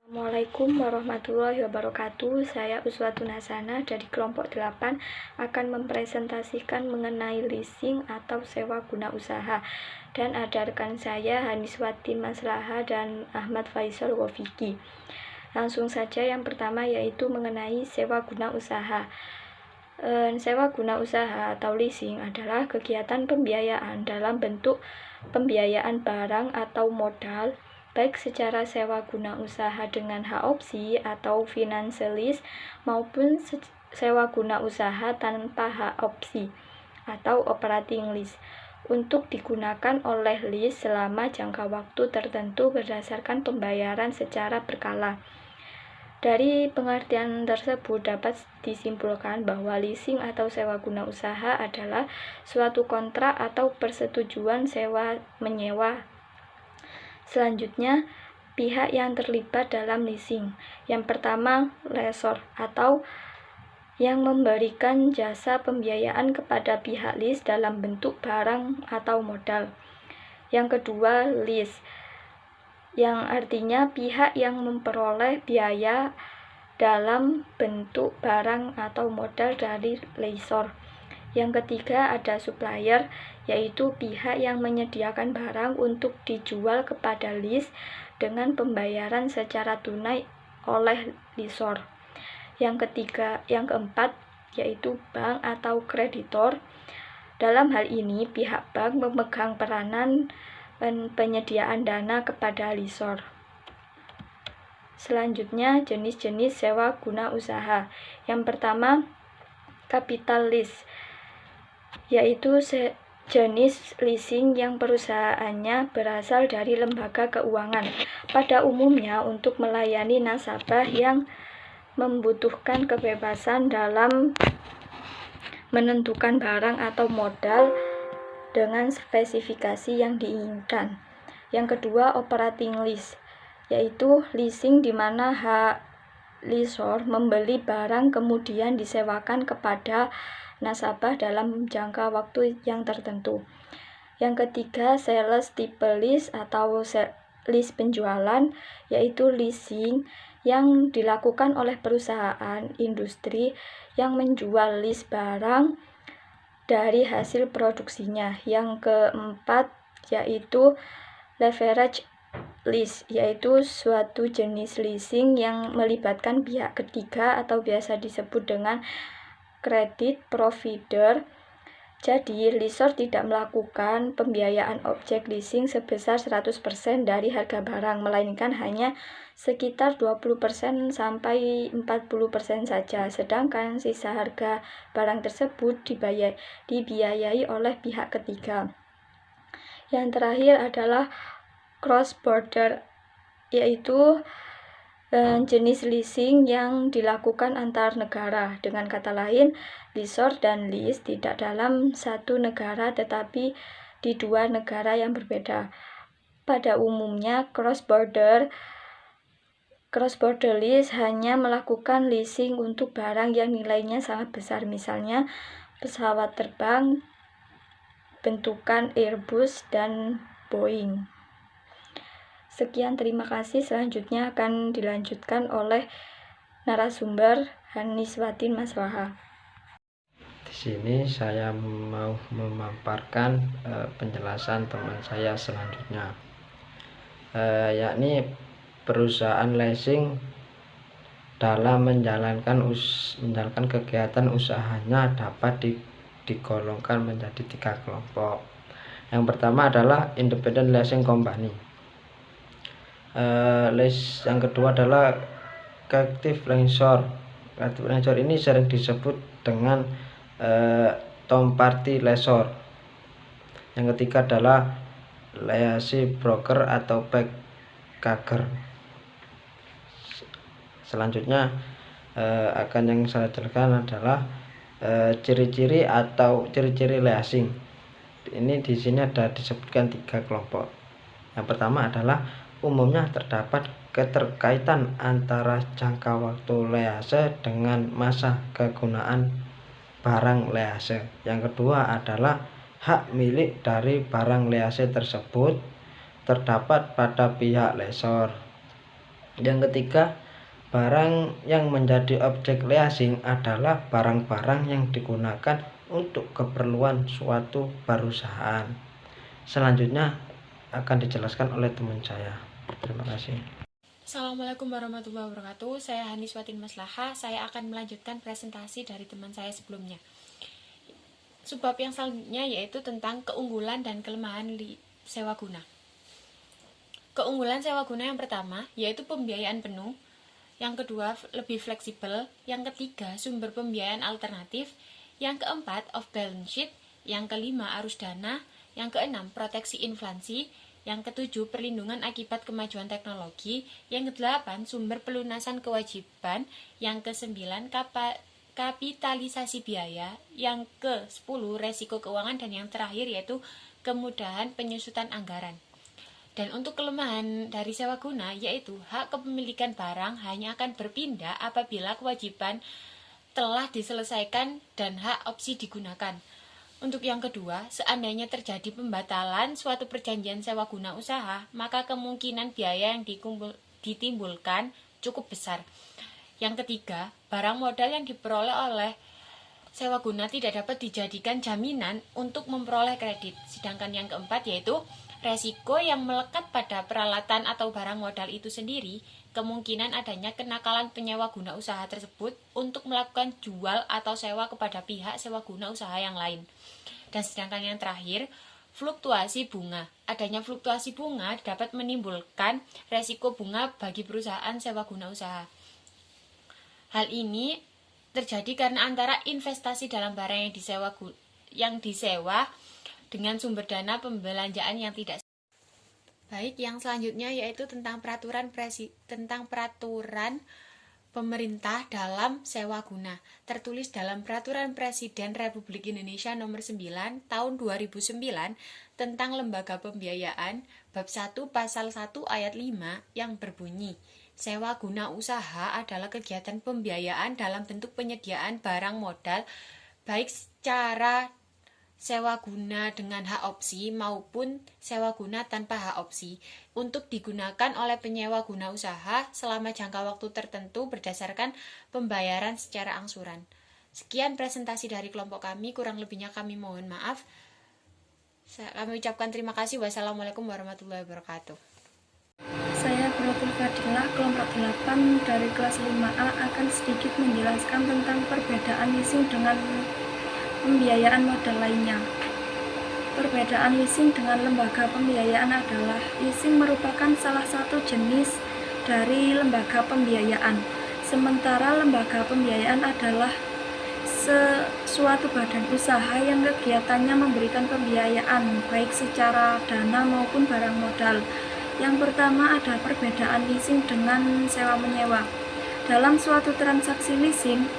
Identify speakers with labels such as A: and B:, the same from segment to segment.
A: Assalamualaikum warahmatullahi wabarakatuh. Saya Uswatun Hasanah dari kelompok 8 akan mempresentasikan mengenai leasing atau sewa guna usaha. Dan ada rekan saya Haniswati Maslaha dan Ahmad Faisal Wafiki. Langsung saja yang pertama yaitu mengenai sewa guna usaha. Sewa guna usaha atau leasing adalah kegiatan pembiayaan dalam bentuk pembiayaan barang atau modal, baik secara sewa guna usaha dengan hak opsi atau financial lease maupun sewa guna usaha tanpa hak opsi atau operating lease untuk digunakan oleh lease selama jangka waktu tertentu berdasarkan pembayaran secara berkala. Dari pengertian tersebut dapat disimpulkan bahwa leasing atau sewa guna usaha adalah suatu kontrak atau persetujuan sewa-menyewa. Selanjutnya, pihak yang terlibat dalam leasing. Yang pertama, lessor atau yang memberikan jasa pembiayaan kepada pihak lease dalam bentuk barang atau modal. Yang kedua, lease, yang artinya pihak yang memperoleh biaya dalam bentuk barang atau modal dari lessor. Yang ketiga ada supplier, yaitu pihak yang menyediakan barang untuk dijual kepada lease dengan pembayaran secara tunai oleh lessor. Yang keempat yaitu bank atau kreditor. Dalam hal ini pihak bank memegang peranan penyediaan dana kepada lessor. Selanjutnya jenis-jenis sewa guna usaha. Yang pertama, capital lease, yaitu jenis leasing yang perusahaannya berasal dari lembaga keuangan, pada umumnya untuk melayani nasabah yang membutuhkan kebebasan dalam menentukan barang atau modal dengan spesifikasi yang diinginkan. Yang kedua, operating lease, yaitu leasing di mana hak lessor membeli barang kemudian disewakan kepada nasabah dalam jangka waktu yang tertentu. Yang ketiga, sales type lease atau lease penjualan, yaitu leasing yang dilakukan oleh perusahaan industri yang menjual lease barang dari hasil produksinya. Yang keempat yaitu leverage lease, yaitu suatu jenis leasing yang melibatkan pihak ketiga atau biasa disebut dengan credit provider. Jadi, lessor tidak melakukan pembiayaan objek leasing sebesar 100% dari harga barang, melainkan hanya sekitar 20% sampai 40% saja, sedangkan sisa harga barang tersebut dibiayai oleh pihak ketiga. Yang terakhir adalah cross border, yaitu jenis leasing yang dilakukan antar negara. Dengan kata lain, lessor dan lease tidak dalam satu negara tetapi di dua negara yang berbeda. Pada umumnya, cross border lease hanya melakukan leasing untuk barang yang nilainya sangat besar, misalnya pesawat terbang bentukan Airbus dan Boeing. Sekian, terima kasih. Selanjutnya akan dilanjutkan oleh narasumber Haniswati Maslaha.
B: Di sini saya mau memaparkan penjelasan teman saya selanjutnya, yakni perusahaan leasing dalam menjalankan kegiatan usahanya dapat digolongkan menjadi 3 kelompok. Yang pertama adalah independent leasing company. Yang kedua adalah captive lessor. Captive lessor ini sering disebut dengan third party lessor. Yang ketiga adalah leasing broker atau backbreaker. Selanjutnya akan yang saya jelaskan adalah ciri-ciri leasing. Ini di sini ada disebutkan 3 kelompok. Yang pertama adalah umumnya terdapat keterkaitan antara jangka waktu lease dengan masa kegunaan barang lease. Yang kedua adalah hak milik dari barang lease tersebut terdapat pada pihak lessor. Yang ketiga, barang yang menjadi objek leasing adalah barang-barang yang digunakan untuk keperluan suatu perusahaan. Selanjutnya akan dijelaskan oleh teman saya. Terima kasih.
C: Assalamualaikum warahmatullahi wabarakatuh. Saya Haniswatin Maslahah. Saya akan melanjutkan presentasi dari teman saya sebelumnya. Subbab yang selanjutnya yaitu tentang keunggulan dan kelemahan sewa guna. Keunggulan sewa guna yang pertama yaitu pembiayaan penuh, yang kedua lebih fleksibel, yang ketiga sumber pembiayaan alternatif, yang keempat off balance sheet, yang kelima arus dana, yang keenam proteksi inflasi, yang ketujuh perlindungan akibat kemajuan teknologi, yang kedelapan sumber pelunasan kewajiban, yang kesembilan kapitalisasi biaya, yang ke-10 resiko keuangan, dan yang terakhir yaitu kemudahan penyusutan anggaran. Dan untuk kelemahan dari sewa guna yaitu hak kepemilikan barang hanya akan berpindah apabila kewajiban telah diselesaikan dan hak opsi digunakan. Untuk yang kedua, seandainya terjadi pembatalan suatu perjanjian sewa guna usaha, maka kemungkinan biaya yang ditimbulkan cukup besar. Yang ketiga, barang modal yang diperoleh oleh sewa guna tidak dapat dijadikan jaminan untuk memperoleh kredit. Sedangkan yang keempat yaitu resiko yang melekat pada peralatan atau barang modal itu sendiri, kemungkinan adanya kenakalan penyewa guna usaha tersebut untuk melakukan jual atau sewa kepada pihak sewa guna usaha yang lain. Dan sedangkan yang terakhir, fluktuasi bunga. Adanya fluktuasi bunga dapat menimbulkan resiko bunga bagi perusahaan sewa guna usaha. Hal ini terjadi karena antara investasi dalam barang yang disewa dengan sumber dana pembelanjaan yang tidak. Baik, yang selanjutnya yaitu tentang peraturan pemerintah dalam sewa guna. Tertulis dalam Peraturan Presiden Republik Indonesia Nomor 9 Tahun 2009 tentang Lembaga Pembiayaan Bab 1 Pasal 1 Ayat 5 yang berbunyi, sewa guna usaha adalah kegiatan pembiayaan dalam bentuk penyediaan barang modal baik secara sewa guna dengan hak opsi maupun sewa guna tanpa hak opsi untuk digunakan oleh penyewa guna usaha selama jangka waktu tertentu berdasarkan pembayaran secara angsuran. Sekian presentasi dari kelompok kami, kurang lebihnya kami mohon maaf. Kami ucapkan terima kasih. Wassalamualaikum warahmatullahi wabarakatuh.
A: Saya Buratul Fadilah, kelompok 8 dari kelas 5A akan sedikit menjelaskan tentang perbedaan leasing dengan pembiayaan modal lainnya. Perbedaan leasing dengan lembaga pembiayaan adalah leasing merupakan salah satu jenis dari lembaga pembiayaan, sementara lembaga pembiayaan adalah suatu badan usaha yang kegiatannya memberikan pembiayaan baik secara dana maupun barang modal. Yang pertama ada perbedaan leasing dengan sewa menyewa. Dalam suatu transaksi leasing,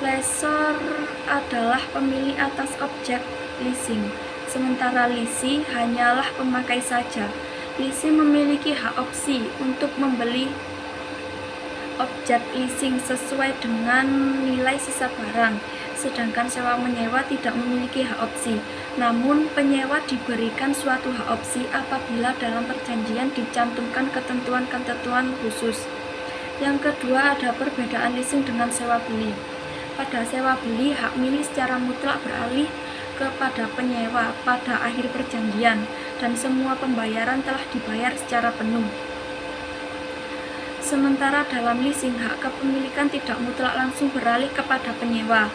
A: lessor adalah pemilik atas objek leasing, sementara lessee hanyalah pemakai saja. Lessee memiliki hak opsi untuk membeli objek leasing sesuai dengan nilai sisa barang, sedangkan sewa menyewa tidak memiliki hak opsi. Namun, penyewa diberikan suatu hak opsi apabila dalam perjanjian dicantumkan ketentuan-ketentuan khusus. Yang kedua ada perbedaan leasing dengan sewa beli. Pada sewa beli, hak milik secara mutlak beralih kepada penyewa pada akhir perjanjian dan semua pembayaran telah dibayar secara penuh. Sementara dalam leasing, hak kepemilikan tidak mutlak langsung beralih kepada penyewa,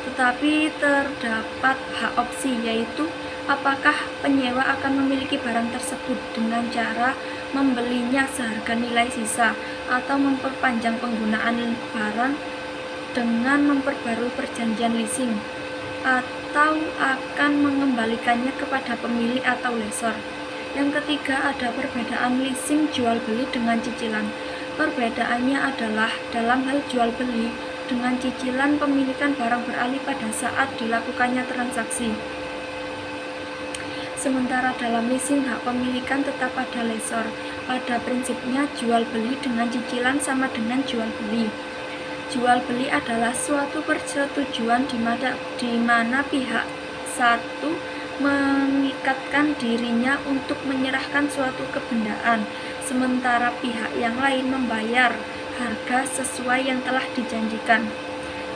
A: tetapi terdapat hak opsi, yaitu apakah penyewa akan memiliki barang tersebut dengan cara membelinya seharga nilai sisa atau memperpanjang penggunaan barang dengan memperbarui perjanjian leasing, atau akan mengembalikannya kepada pemilik atau lessor. Yang ketiga ada perbedaan leasing jual beli dengan cicilan. Perbedaannya adalah dalam hal jual beli dengan cicilan, pemilikan barang beralih pada saat dilakukannya transaksi. Sementara dalam leasing hak pemilikan tetap pada lessor. Pada prinsipnya jual beli dengan cicilan sama dengan jual beli. Jual beli adalah suatu persetujuan di mana pihak satu mengikatkan dirinya untuk menyerahkan suatu kebendaan, sementara pihak yang lain membayar harga sesuai yang telah dijanjikan.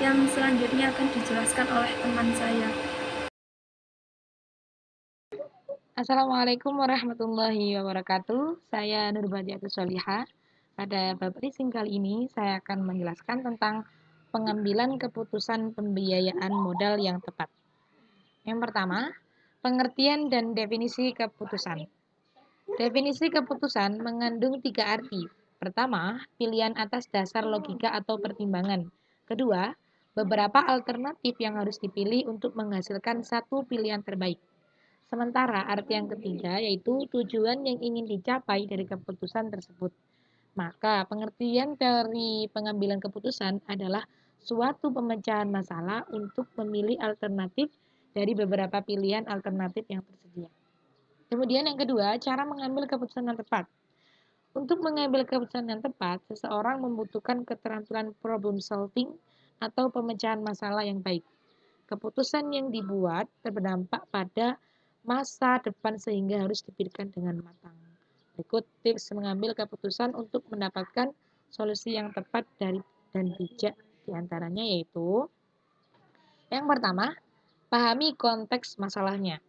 A: Yang selanjutnya akan dijelaskan oleh teman saya.
D: Assalamualaikum warahmatullahi wabarakatuh. Saya Nurbadiatus Solihah. Pada bab leasing kali ini, saya akan menjelaskan tentang pengambilan keputusan pembiayaan modal yang tepat. Yang pertama, pengertian dan definisi keputusan. Definisi keputusan mengandung 3 arti. Pertama, pilihan atas dasar logika atau pertimbangan. Kedua, beberapa alternatif yang harus dipilih untuk menghasilkan satu pilihan terbaik. Sementara arti yang ketiga yaitu tujuan yang ingin dicapai dari keputusan tersebut. Maka pengertian dari pengambilan keputusan adalah suatu pemecahan masalah untuk memilih alternatif dari beberapa pilihan alternatif yang tersedia. Kemudian yang kedua, cara mengambil keputusan yang tepat. Untuk mengambil keputusan yang tepat, seseorang membutuhkan keterampilan problem solving atau pemecahan masalah yang baik. Keputusan yang dibuat berdampak pada masa depan sehingga harus dipikirkan dengan matang. Berikut tips mengambil keputusan untuk mendapatkan solusi yang tepat dan bijak, diantaranya yaitu yang pertama, pahami konteks masalahnya.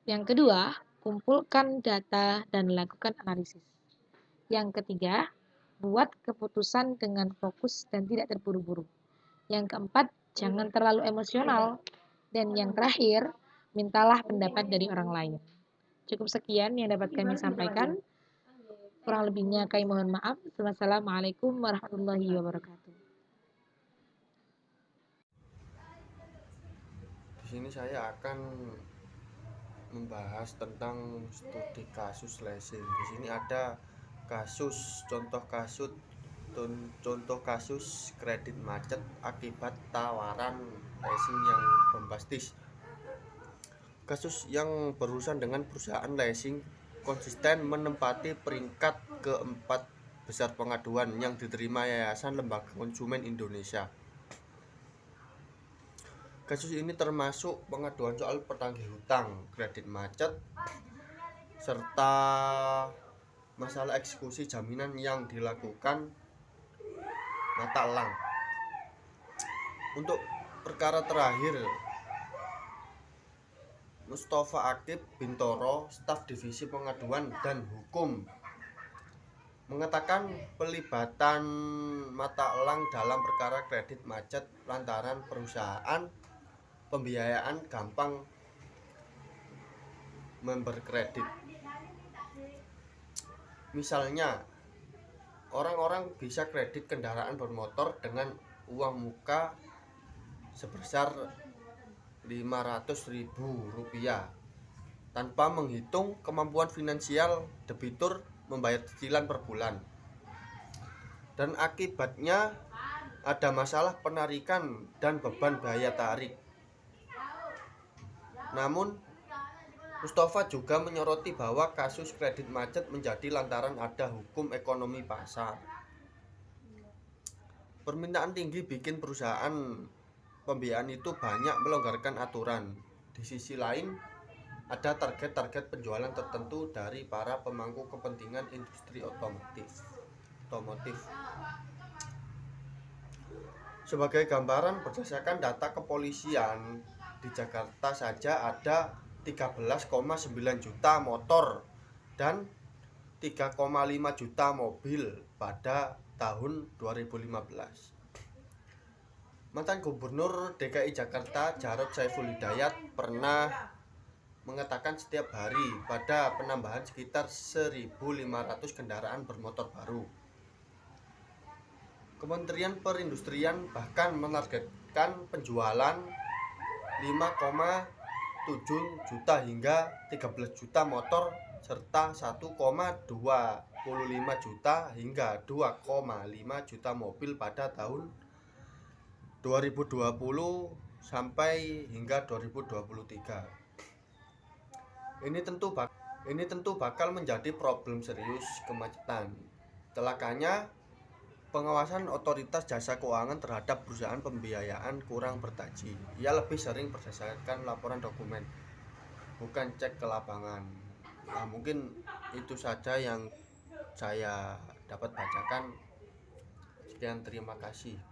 D: Yang kedua, kumpulkan data dan lakukan analisis. Yang ketiga, buat keputusan dengan fokus dan tidak terburu-buru. Yang keempat, jangan terlalu emosional. Dan yang terakhir, mintalah pendapat dari orang lain. Cukup sekian yang dapat kami sampaikan. Kurang lebihnya kami mohon maaf. Wassalamualaikum warahmatullahi wabarakatuh.
E: Di sini saya akan membahas tentang studi kasus leasing. Di sini ada contoh kasus kredit macet akibat tawaran leasing yang bombastis. Kasus yang berurusan dengan perusahaan leasing konsisten menempati peringkat keempat besar pengaduan yang diterima Yayasan Lembaga Konsumen Indonesia. Kasus ini termasuk pengaduan soal petagih hutang, kredit macet, serta masalah eksekusi jaminan yang dilakukan mata elang. Untuk perkara terakhir, Mustafa Akib Bintoro, staf divisi pengaduan dan hukum, mengatakan pelibatan mata elang dalam perkara kredit macet lantaran perusahaan pembiayaan gampang member kredit. Misalnya, orang-orang bisa kredit kendaraan bermotor dengan uang muka sebesar Rp500.000 tanpa menghitung kemampuan finansial debitur membayar cicilan per bulan. Dan akibatnya ada masalah penarikan dan beban biaya tarik. Namun, Mustafa juga menyoroti bahwa kasus kredit macet menjadi lantaran ada hukum ekonomi pasar. Permintaan tinggi bikin perusahaan pembiayaan itu banyak melonggarkan aturan. Di sisi lain, ada target-target penjualan tertentu dari para pemangku kepentingan industri otomotif. Sebagai gambaran, berdasarkan data kepolisian, di Jakarta saja ada 13,9 juta motor dan 3,5 juta mobil pada tahun 2015. Mantan Gubernur DKI Jakarta Jarod Saiful Hidayat pernah mengatakan setiap hari pada penambahan sekitar 1.500 kendaraan bermotor baru. Kementerian Perindustrian bahkan menargetkan penjualan 5,7 juta hingga 13 juta motor serta 1,25 juta hingga 2,5 juta mobil pada tahun 2020 sampai hingga 2023. Ini tentu bakal menjadi problem serius kemacetan. Celakanya, pengawasan otoritas jasa keuangan terhadap perusahaan pembiayaan kurang bertaji. Ia lebih sering berdasarkan laporan dokumen, bukan cek ke lapangan. Nah, mungkin itu saja yang saya dapat bacakan. Sekian, terima kasih.